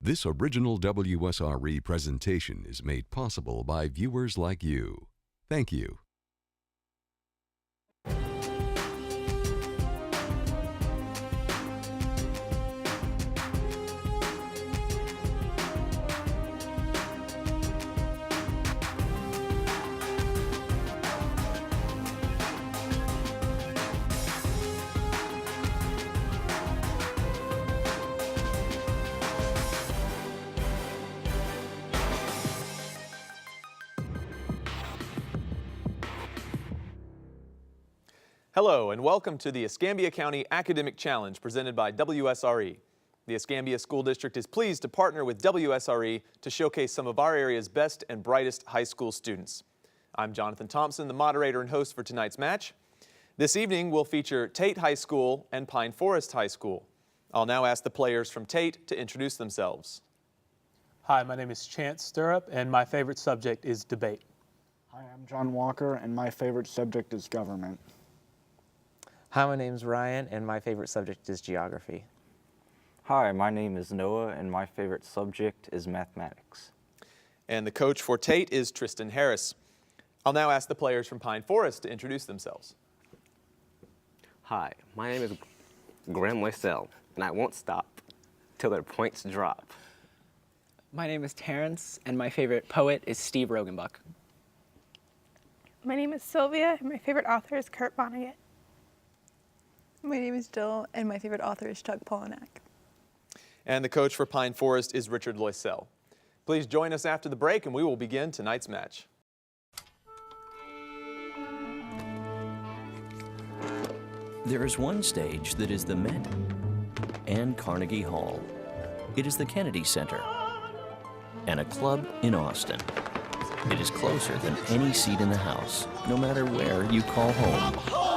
This original WSRE presentation is made possible by viewers like you. Thank you. Hello and welcome to the Escambia County Academic Challenge presented by WSRE. The Escambia School District is pleased to partner with WSRE to showcase some of our area's best and brightest high school students. I'm Jonathan Thompson, the moderator and host for tonight's match. This evening we'll feature Tate High School and Pine Forest High School. I'll now ask the players from Tate to introduce themselves. Hi, my name is Chance Stirrup and my favorite subject is debate. Hi, I'm John Walker and my favorite subject is government. Hi, my name's Ryan, and my favorite subject is geography. Hi, my name is Noah, and my favorite subject is mathematics. And the coach for Tate is Tristan Harris. I'll now ask the players from Pine Forest to introduce themselves. Hi, my name is Graham Loisel, and I won't stop till their points drop. My name is Terrence, and my favorite poet is Steve Rogenbuck. My name is Sylvia, and my favorite author is Kurt Vonnegut. My name is Jill, and my favorite author is Chuck Palahniuk. And the coach for Pine Forest is Richard Loisel. Please join us after the break and we will begin tonight's match. There is one stage that is the Met and Carnegie Hall. It is the Kennedy Center and a club in Austin. It is closer than any seat in the house, no matter where you call home.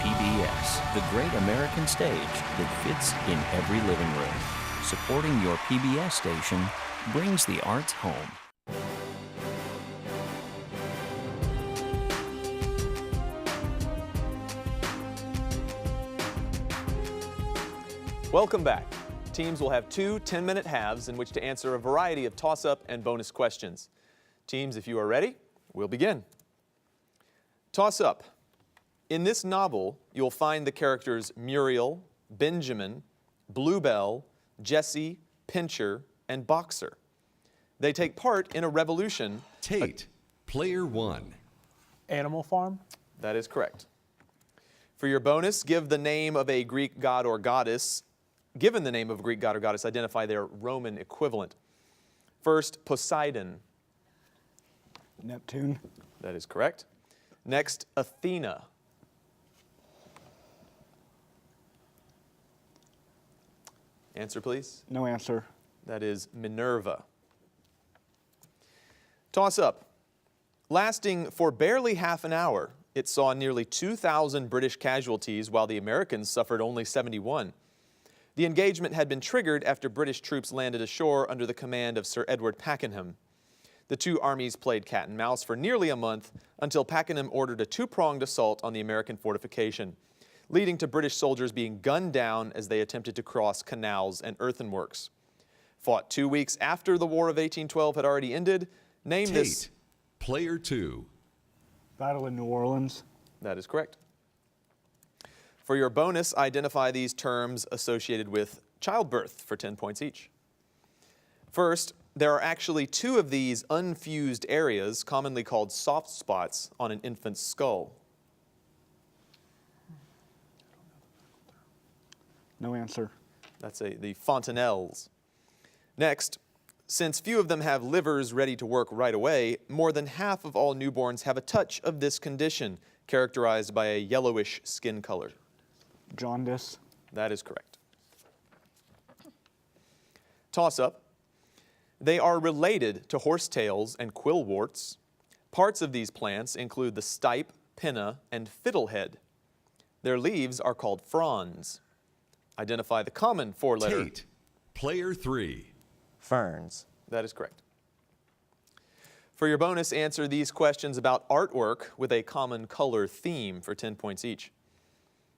PBS, the great American stage that fits in every living room. Supporting your PBS station brings the arts home. Welcome back. Teams will have two 10-minute halves in which to answer a variety of toss-up and bonus questions. Teams, if you are ready, we'll begin. Toss-up. In this novel, you'll find the characters Muriel, Benjamin, Bluebell, Jesse, Pincher, and Boxer. They take part in a revolution. Tate, player one. Animal Farm? That is correct. For your bonus, give the name of a Greek god or goddess. Given the name of a Greek god or goddess, identify their Roman equivalent. First, Poseidon. Neptune. That is correct. Next, Athena. Answer, please. No answer. That is Minerva. Toss up. Lasting for barely half an hour, it saw nearly 2,000 British casualties while the Americans suffered only 71. The engagement had been triggered after British troops landed ashore under the command of Sir Edward Pakenham. The two armies played cat and mouse for nearly a month until Pakenham ordered a two-pronged assault on the American fortification, leading to British soldiers being gunned down as they attempted to cross canals and earthworks. Fought 2 weeks after the War of 1812 had already ended, name Tate, this. Player two. Battle of New Orleans. That is correct. For your bonus, identify these terms associated with childbirth for 10 points each. First, there are actually two of these unfused areas, commonly called soft spots, on an infant's skull. No answer. That's the fontanelles. Next, since few of them have livers ready to work right away, more than half of all newborns have a touch of this condition, characterized by a yellowish skin color. Jaundice. That is correct. Toss-up. They are related to horsetails and quillworts. Parts of these plants include the stipe, pinna, and fiddlehead. Their leaves are called fronds. Identify the common four-letter. Tate, player three. Ferns. That is correct. For your bonus, answer these questions about artwork with a common color theme for 10 points each.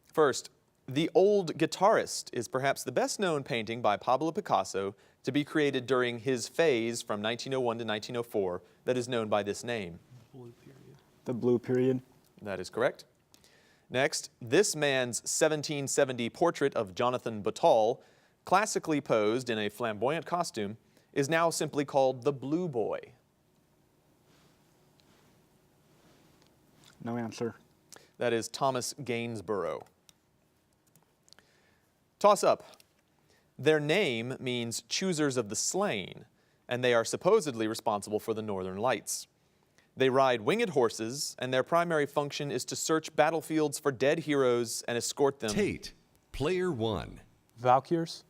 First, The Old Guitarist is perhaps the best known painting by Pablo Picasso to be created during his phase from 1901 to 1904 that is known by this name. The Blue Period. That is correct. Next, this man's 1770 portrait of Jonathan Botall, classically posed in a flamboyant costume, is now simply called the Blue Boy. No answer. That is Thomas Gainsborough. Toss up. Their name means choosers of the slain, and they are supposedly responsible for the Northern Lights. They ride winged horses, and their primary function is to search battlefields for dead heroes and escort them. Tate, player 1. Valkyrs?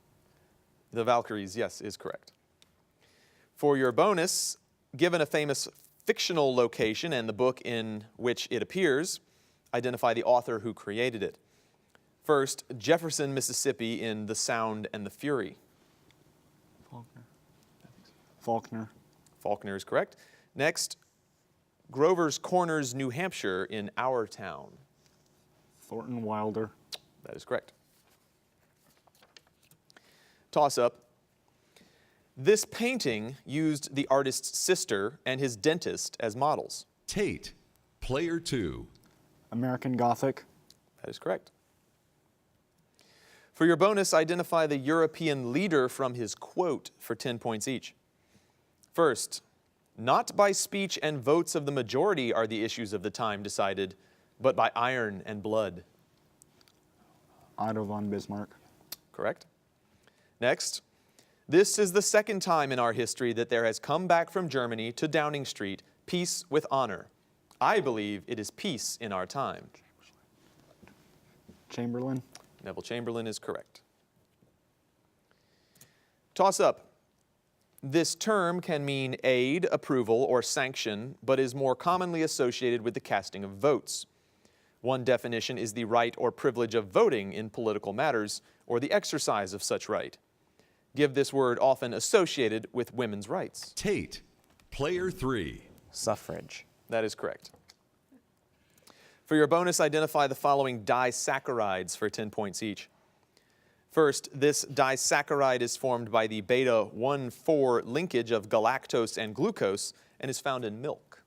The Valkyries, yes, is correct. For your bonus, given a famous fictional location and the book in which it appears, identify the author who created it. First, Jefferson, Mississippi in The Sound and the Fury. Faulkner. Faulkner is correct. Next, Grover's Corners, New Hampshire in Our Town. Thornton Wilder. That is correct. Toss up. This painting used the artist's sister and his dentist as models. Tate, player 2. American Gothic. That is correct. For your bonus, identify the European leader from his quote for 10 points each. First, not by speech and votes of the majority are the issues of the time decided, but by iron and blood. Otto von Bismarck. Correct. Next, this is the second time in our history that there has come back from Germany to Downing Street peace with honor. I believe it is peace in our time. Chamberlain. Neville Chamberlain is correct. Toss up. This term can mean aid, approval, or sanction, but is more commonly associated with the casting of votes. One definition is the right or privilege of voting in political matters, or the exercise of such right. Give this word often associated with women's rights. Tate, player 3. Suffrage. That is correct. For your bonus, identify the following disaccharides for 10 points each. First, this disaccharide is formed by the beta-1,4 linkage of galactose and glucose and is found in milk.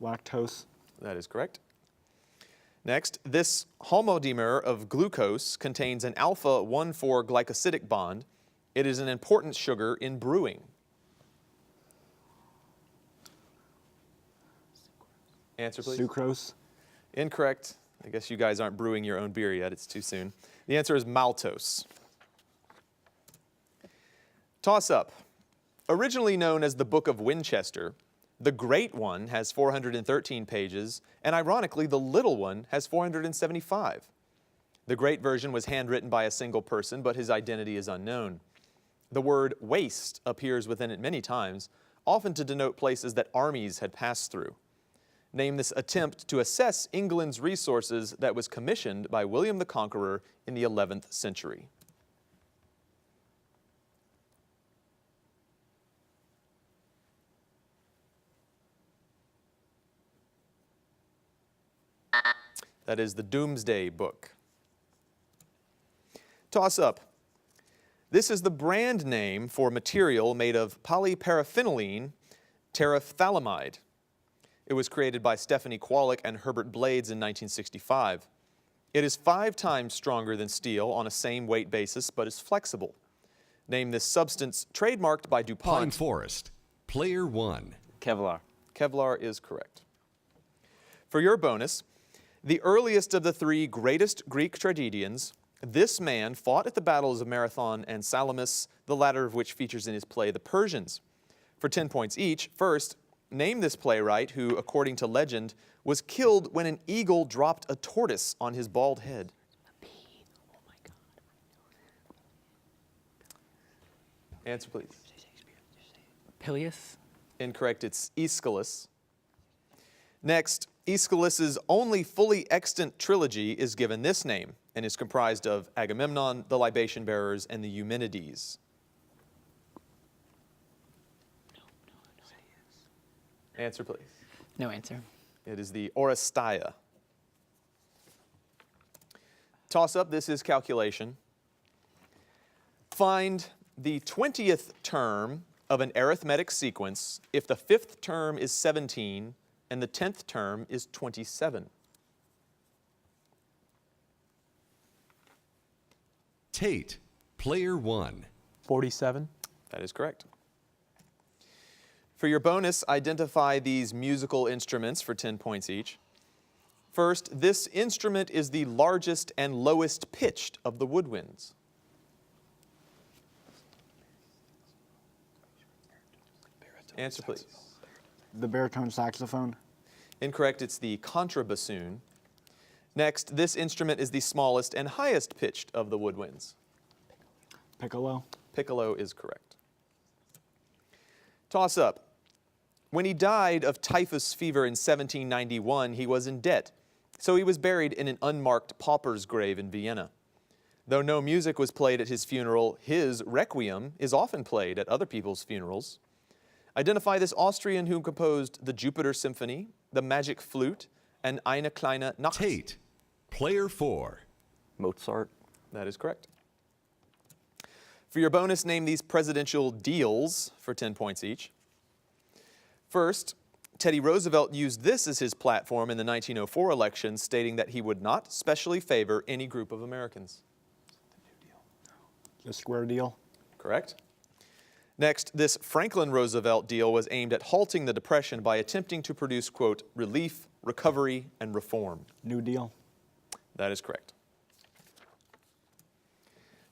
Lactose. That is correct. Next, this homodimer of glucose contains an alpha-1,4 glycosidic bond. It is an important sugar in brewing. Answer, please. Sucrose. Incorrect. I guess you guys aren't brewing your own beer yet. It's too soon. The answer is maltose. Toss up. Originally known as the Book of Winchester, the Great One has 413 pages, and ironically, the Little One has 475. The Great version was handwritten by a single person, but his identity is unknown. The word waste appears within it many times, often to denote places that armies had passed through. Name this attempt to assess England's resources that was commissioned by William the Conqueror in the 11th century. That is the Doomsday Book. Toss up. This is the brand name for material made of polyparaphenylene terephthalamide. It was created by Stephanie Kwolek and Herbert Blades in 1965. It is 5 times stronger than steel on a same weight basis, but is flexible. Name this substance trademarked by Pine DuPont. Forest, player 1. Kevlar. Kevlar is correct. For your bonus, the earliest of the 3 greatest Greek tragedians, this man fought at the battles of Marathon and Salamis, the latter of which features in his play The Persians. For 10 points each, first, name this playwright who, according to legend, was killed when an eagle dropped a tortoise on his bald head. Answer, please. Peleus? Incorrect, it's Aeschylus. Next, Aeschylus's only fully extant trilogy is given this name and is comprised of Agamemnon, the Libation Bearers, and the Eumenides. Answer, please. No answer. It is the Oresteia. Toss up, this is calculation. Find the 20th term of an arithmetic sequence if the 5th term is 17 and the 10th term is 27. Tate, player 1. 47. That is correct. For your bonus, identify these musical instruments for 10 points each. First, this instrument is the largest and lowest pitched of the woodwinds. Answer, please. The baritone saxophone. Incorrect, it's the contrabassoon. Next, this instrument is the smallest and highest pitched of the woodwinds. Piccolo. Piccolo is correct. Toss up. When he died of typhus fever in 1791, he was in debt, so he was buried in an unmarked pauper's grave in Vienna. Though no music was played at his funeral, his requiem is often played at other people's funerals. Identify this Austrian who composed the Jupiter Symphony, the Magic Flute, and Eine kleine Nacht. Tate, player 4. Mozart. That is correct. For your bonus, name these presidential deals for 10 points each. First, Teddy Roosevelt used this as his platform in the 1904 election, stating that he would not specially favor any group of Americans. The square deal. Correct. Next, this Franklin Roosevelt deal was aimed at halting the Depression by attempting to produce, quote, relief, recovery, and reform. New Deal. That is correct.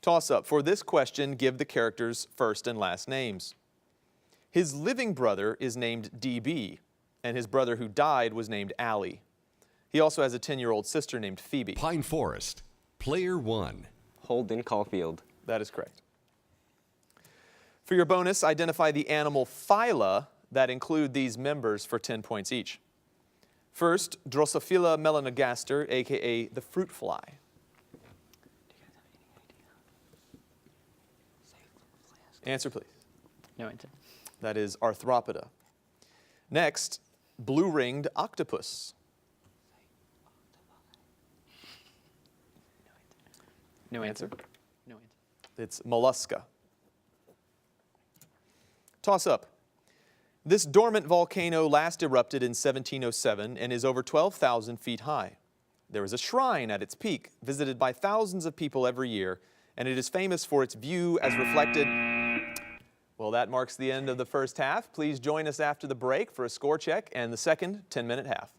Toss up. For this question, give the characters' first and last names. His living brother is named DB, and his brother who died was named Allie. He also has a 10-year-old sister named Phoebe. Pine Forest, player 1. Holden Caulfield. That is correct. For your bonus, identify the animal phyla that include these members for 10 points each. First, Drosophila melanogaster, aka the fruit fly. Answer, please. No answer. That is Arthropoda. Next, blue-ringed octopus. No answer. Answer. No answer. It's mollusca. Toss up. This dormant volcano last erupted in 1707 and is over 12,000 feet high. There is a shrine at its peak, visited by thousands of people every year, and it is famous for its view as reflected. Well, that marks the end of the first half. Please join us after the break for a score check and the second 10-minute half.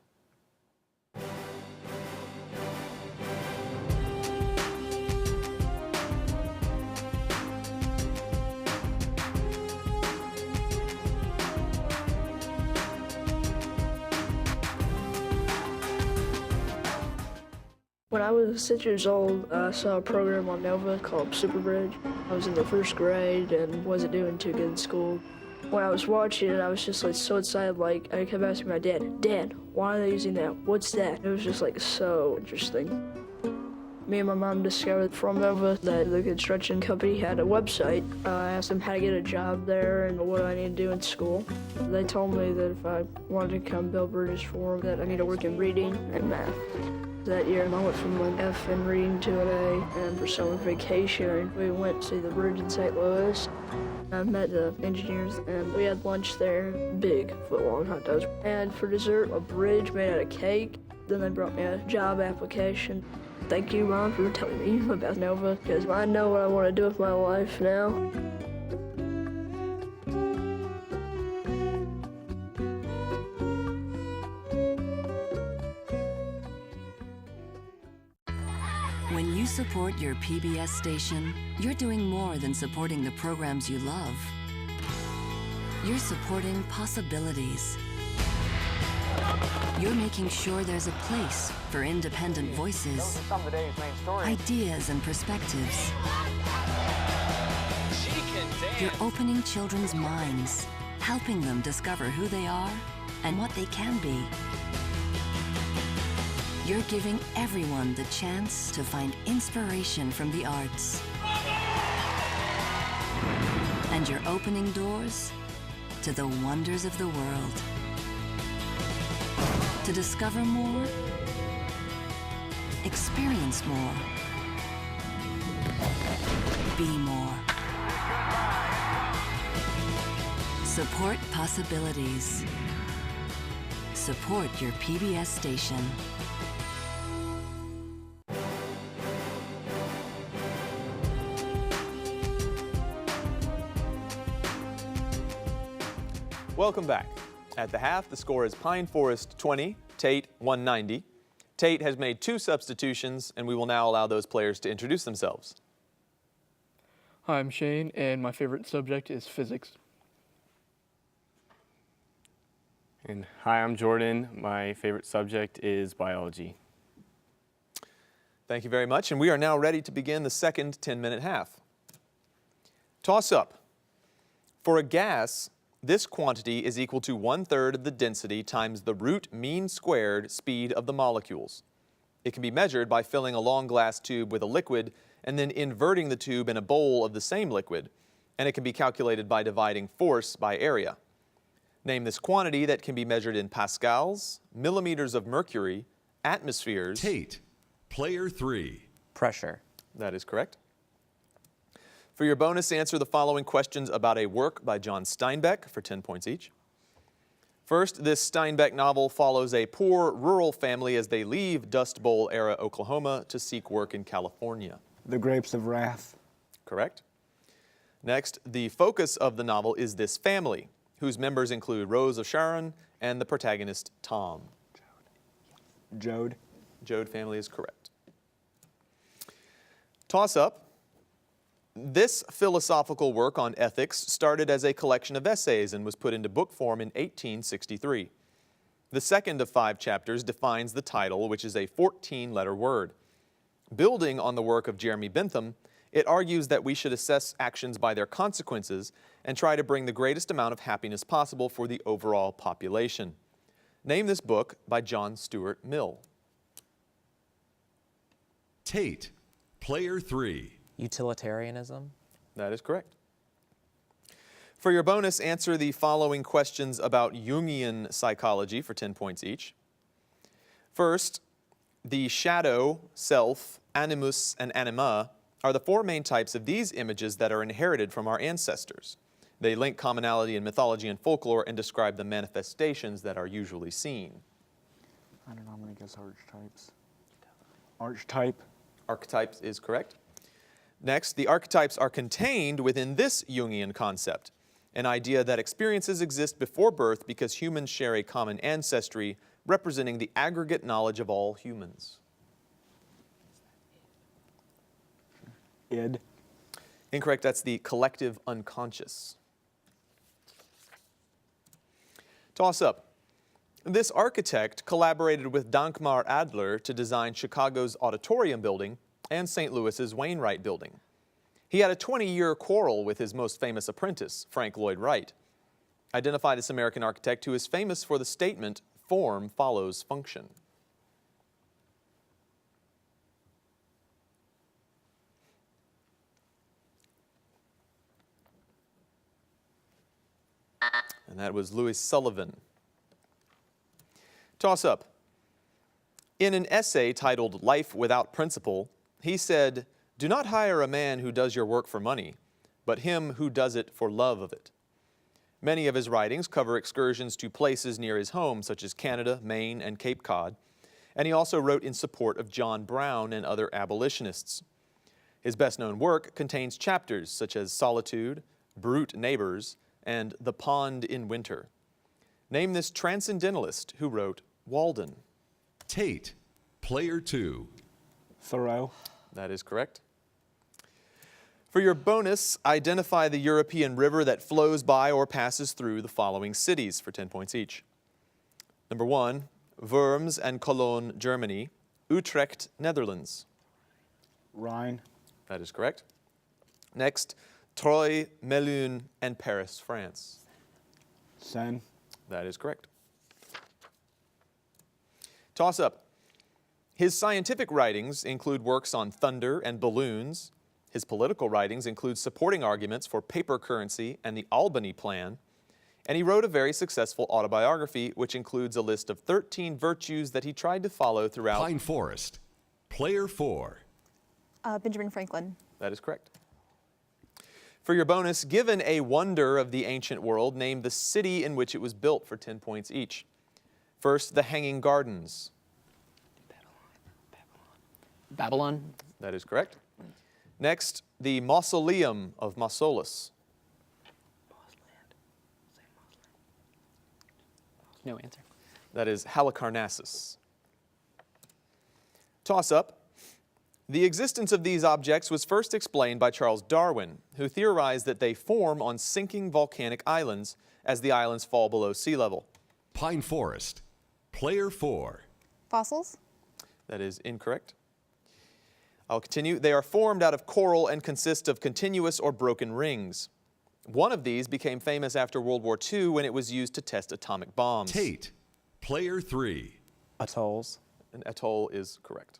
When I was 6 years old, I saw a program on Nova called Superbridge. I was in the first grade and wasn't doing too good in school. When I was watching it, I was just like so excited. Like I kept asking my dad, "Dad, why are they using that? What's that?" It was just like so interesting. Me and my mom discovered from Nova that the construction company had a website. I asked them how to get a job there and what I need to do in school. They told me that if I wanted to come build bridges for them, that I need to work in reading and math. That year, I went from an F in reading to an A, and for summer vacation, we went to the bridge in St. Louis. I met the engineers, and we had lunch there, big foot-long hot dogs. And for dessert, a bridge made out of cake. Then they brought me a job application. Thank you, Ron, for telling me about Nova, because I know what I want to do with my life now. When you support your PBS station, you're doing more than supporting the programs you love. You're supporting possibilities. You're making sure there's a place for independent voices, ideas, and perspectives. You're opening children's minds, helping them discover who they are and what they can be. You're giving everyone the chance to find inspiration from the arts. And you're opening doors to the wonders of the world. To discover more, experience more, be more. Support possibilities. Support your PBS station. Welcome back. At the half, the score is Pine Forest 20, Tate 190. Tate has made 2 substitutions, and we will now allow those players to introduce themselves. Hi, I'm Shane, and my favorite subject is physics. And hi, I'm Jordan. My favorite subject is biology. Thank you very much, and we are now ready to begin the second 10-minute half. Toss up. For a gas, this quantity is equal to 1/3 of the density times the root mean squared speed of the molecules. It can be measured by filling a long glass tube with a liquid and then inverting the tube in a bowl of the same liquid, and it can be calculated by dividing force by area. Name this quantity that can be measured in pascals, millimeters of mercury, atmospheres. Tate, player 3. Pressure. That is correct. For your bonus, answer the following questions about a work by John Steinbeck for 10 points each. First, this Steinbeck novel follows a poor rural family as they leave Dust Bowl era Oklahoma to seek work in California. The Grapes of Wrath. Correct. Next, the focus of the novel is this family, whose members include Rose of Sharon and the protagonist Tom. Jode. Jode family is correct. Toss up. This philosophical work on ethics started as a collection of essays and was put into book form in 1863. The second of 5 chapters defines the title, which is a 14-letter word. Building on the work of Jeremy Bentham, it argues that we should assess actions by their consequences and try to bring the greatest amount of happiness possible for the overall population. Name this book by John Stuart Mill. Tate, player 3. Utilitarianism. That is correct. For your bonus, answer the following questions about Jungian psychology for 10 points each. First, the shadow, self, animus, and anima are the 4 main types of these images that are inherited from our ancestors. They link commonality in mythology and folklore and describe the manifestations that are usually seen. I don't know, I'm going to guess archetypes. Archetype. Archetypes is correct. Next, the archetypes are contained within this Jungian concept, an idea that experiences exist before birth because humans share a common ancestry representing the aggregate knowledge of all humans. Id. Incorrect, that's the collective unconscious. Toss up. This architect collaborated with Dankmar Adler to design Chicago's Auditorium building and St. Louis's Wainwright building. He had a 20-year quarrel with his most famous apprentice, Frank Lloyd Wright. Identify this American architect who is famous for the statement, "Form follows function." And that was Louis Sullivan. Toss up. In an essay titled Life Without Principle, he said, "Do not hire a man who does your work for money, but him who does it for love of it." Many of his writings cover excursions to places near his home, such as Canada, Maine, and Cape Cod, and he also wrote in support of John Brown and other abolitionists. His best-known work contains chapters such as Solitude, Brute Neighbors, and The Pond in Winter. Name this transcendentalist who wrote Walden. Tate, player 2. Thoreau. That is correct. For your bonus, identify the European river that flows by or passes through the following cities for 10 points each. Number 1, Worms and Cologne, Germany. Utrecht, Netherlands. Rhine. That is correct. Next, Troyes, Melun, and Paris, France. Seine. That is correct. Toss up. His scientific writings include works on thunder and balloons. His political writings include supporting arguments for paper currency and the Albany Plan. And he wrote a very successful autobiography, which includes a list of 13 virtues that he tried to follow throughout. Pine Forest, player 4. Benjamin Franklin. That is correct. For your bonus, given a wonder of the ancient world, name the city in which it was built for 10 points each. First, the Hanging Gardens. Babylon. That is correct. Next, the Mausoleum of Mausolus. No answer. That is Halicarnassus. Toss up. The existence of these objects was first explained by Charles Darwin, who theorized that they form on sinking volcanic islands as the islands fall below sea level. Pine Forest. Player 4. Fossils? That is incorrect. I'll continue. They are formed out of coral and consist of continuous or broken rings. One of these became famous after World War II when it was used to test atomic bombs. Tate. Player 3. Atolls. An atoll is correct.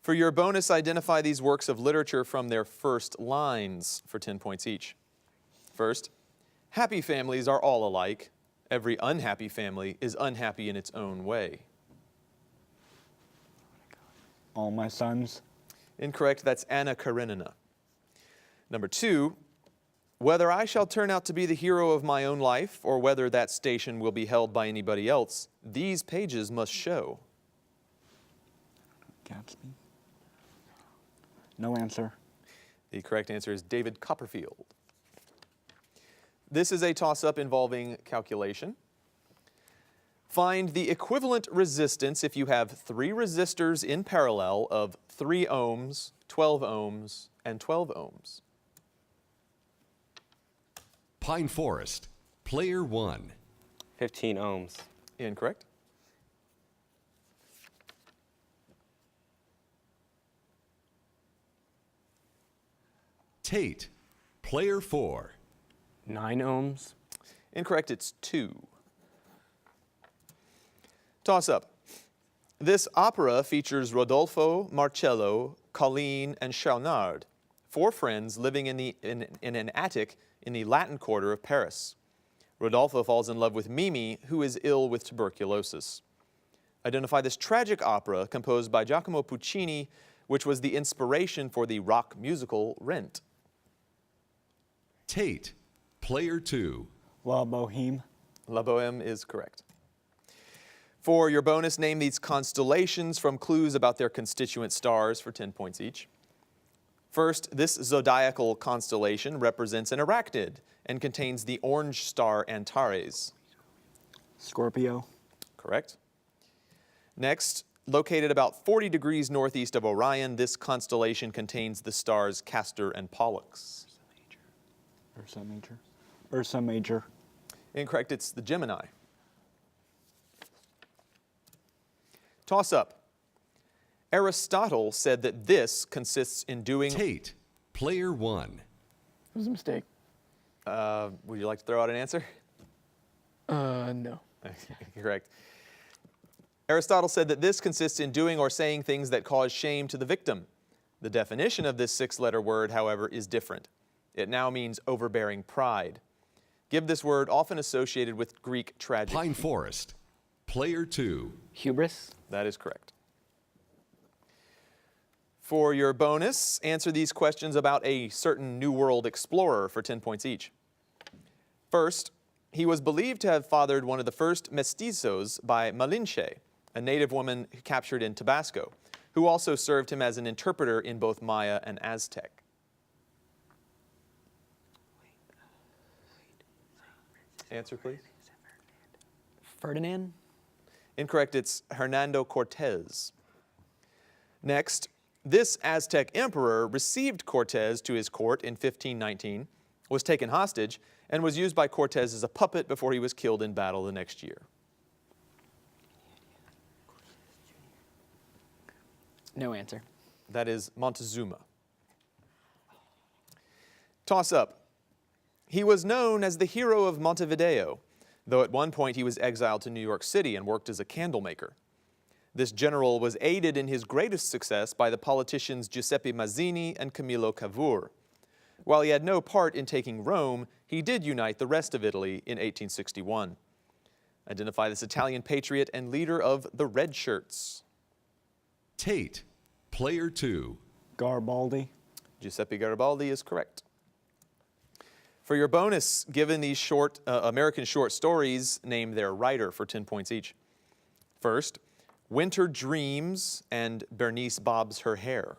For your bonus, identify these works of literature from their first lines for 10 points each. First, happy families are all alike. Every unhappy family is unhappy in its own way. All My Sons. Incorrect, that's Anna Karenina. Number 2, whether I shall turn out to be the hero of my own life or whether that station will be held by anybody else, these pages must show. Gatsby. No answer. The correct answer is David Copperfield. This is a toss-up involving calculation. Find the equivalent resistance if you have 3 resistors in parallel of 3 ohms, 12 ohms, and 12 ohms. Pine Forest. Player 1. 15 ohms. Incorrect. Tate. Player 4. 9 ohms. Incorrect, it's 2. Toss up. This opera features Rodolfo, Marcello, Colline, and Schaunard, 4 friends living in an attic in the Latin Quarter of Paris. Rodolfo falls in love with Mimi, who is ill with tuberculosis. Identify this tragic opera composed by Giacomo Puccini, which was the inspiration for the rock musical Rent. Tate. Player 2. La Boheme. La Boheme is correct. For your bonus, name these constellations from clues about their constituent stars for 10 points each. First, this zodiacal constellation represents an arachnid and contains the orange star Antares. Scorpio. Correct. Next, located about 40 degrees northeast of Orion, this constellation contains the stars Castor and Pollux. Ursa Major. Ursa Major. Incorrect, it's the Gemini. Toss up. Aristotle said that this consists in doing... Tate. Player 1. It was a mistake. Would you like to throw out an answer? No. Correct. Aristotle said that this consists in doing or saying things that cause shame to the victim. The definition of this 6-letter word, however, is different. It now means overbearing pride. Give this word often associated with Greek tragedy. Pine Forest. Player 2. Hubris. That is correct. For your bonus, answer these questions about a certain New World explorer for 10 points each. First, he was believed to have fathered one of the first mestizos by Malinche, a native woman captured in Tabasco, who also served him as an interpreter in both Maya and Aztec. Answer, please. Ferdinand. Incorrect, it's Hernando Cortez. Next, this Aztec emperor received Cortez to his court in 1519, was taken hostage, and was used by Cortez as a puppet before he was killed in battle the next year. No answer. That is Montezuma. Toss up. He was known as the hero of Montevideo, though at one point he was exiled to New York City and worked as a candle maker. This general was aided in his greatest success by the politicians Giuseppe Mazzini and Camillo Cavour. While he had no part in taking Rome, he did unite the rest of Italy in 1861. Identify this Italian patriot and leader of the Red Shirts. Tate. Player 2. Garibaldi. Giuseppe Garibaldi is correct. For your bonus, given these short American short stories, name their writer for 10 points each. First, Winter Dreams and Bernice Bobs Her Hair.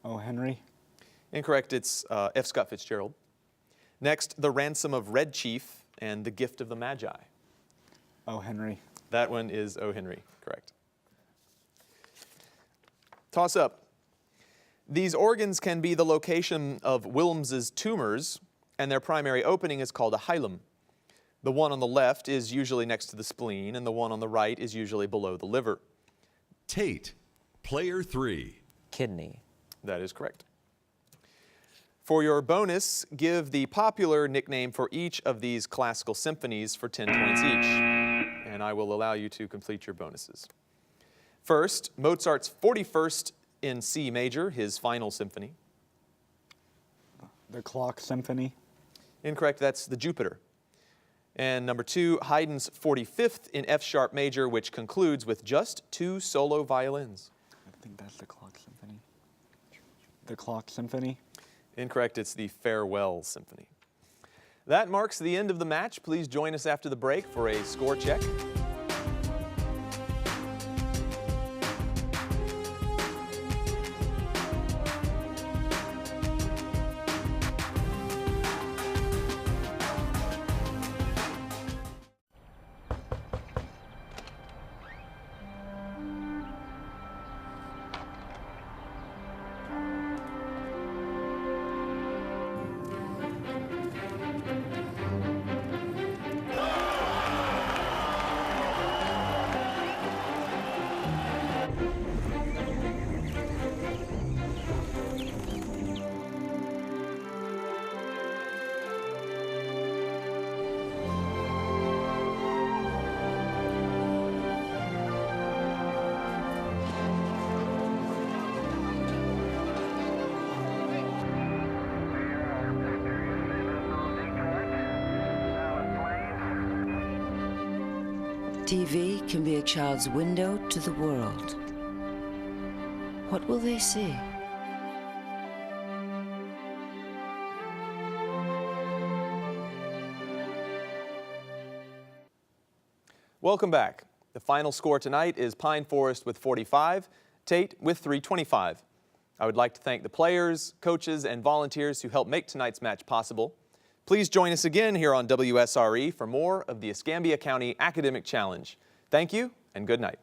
O. Henry. Incorrect, it's F. Scott Fitzgerald. Next, The Ransom of Red Chief and The Gift of the Magi. O. Henry. That one is O. Henry, correct. Toss up. These organs can be the location of Wilms's tumors, and their primary opening is called a hilum. The one on the left is usually next to the spleen, and the one on the right is usually below the liver. Tate, player 3. Kidney. That is correct. For your bonus, give the popular nickname for each of these classical symphonies for 10 points each, and I will allow you to complete your bonuses. First, Mozart's 41st in C major, his final symphony. The Clock Symphony. Incorrect, that's the Jupiter. And number 2, Haydn's 45th in F sharp major, which concludes with just 2 solo violins. I think that's the Clock Symphony. The Clock Symphony. Incorrect, it's the Farewell Symphony. That marks the end of the match. Please join us after the break for a score check. TV can be a child's window to the world. What will they see? Welcome back. The final score tonight is Pine Forest with 45, Tate with 325. I would like to thank the players, coaches, and volunteers who helped make tonight's match possible. Please join us again here on WSRE for more of the Escambia County Academic Challenge. Thank you and good night.